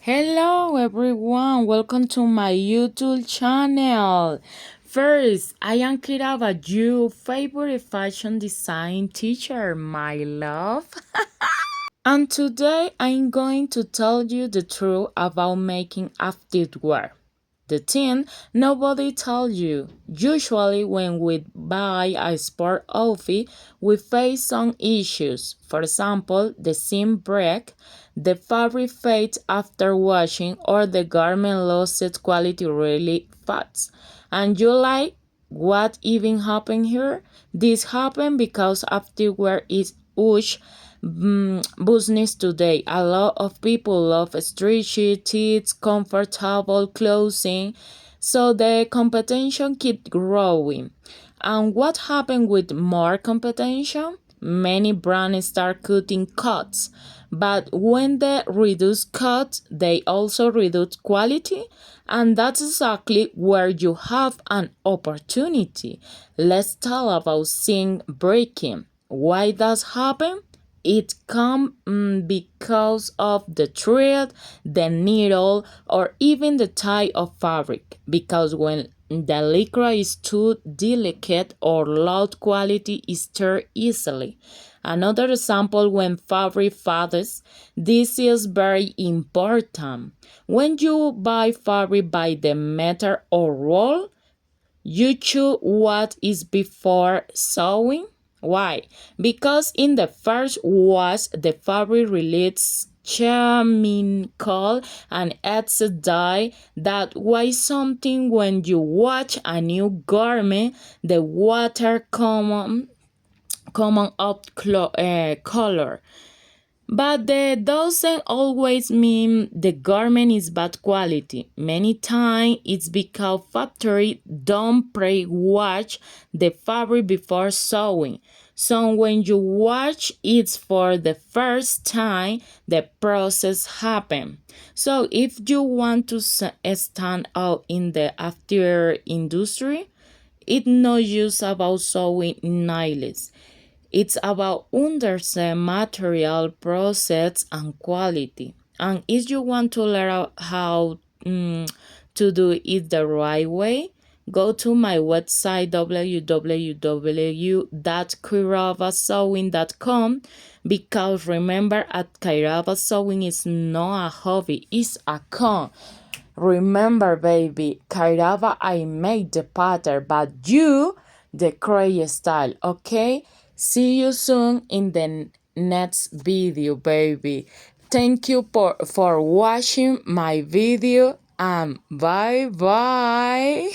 Hello everyone, welcome to my YouTube channel. First, I am Kirava, your favorite fashion design teacher, my love. And today I'm going to tell you the truth about making activewear. The thing nobody tells you. Usually when we buy a sport outfit, we face some issues. For example, the seam break, the fabric fades after washing, or the garment loses quality really fast. And you like, what even happened here? This happened because activewear is huge business today. A lot of people love stretchy, teeth, comfortable clothing, so the competition keeps growing. And what happened with more competition? Many brands start cutting costs, but when they reduce costs, they also reduce quality, and that's exactly where you have an opportunity. Let's talk about seam breaking. Why does happen? It comes because of the thread, the needle, or even the type of fabric. Because when the lycra is too delicate or low quality, is tear easily. Another example, when fabric fades, this is very important. When you buy fabric by the meter or roll, you choose what is before sewing. Why? Because in the first wash, the fabric releases chemical and adds a dye. That why something when you wash a new garment, the water common up color. But that doesn't always mean the garment is bad quality. Many times it's because factory don't pre-wash the fabric before sewing. So when you wash it for the first time, the process happens. So if you want to stand out in the after industry, it's not just about sewing nails. It's about understand material, process, and quality. And if you want to learn how to do it the right way, go to my website www.kairavasewing.com, because remember, at Kairava Sewing is not a hobby, it's a con. Remember, baby, Kairava, I made the pattern, but you, the crazy style, okay? See you soon in the next video, baby. Thank you for watching my video, and bye bye.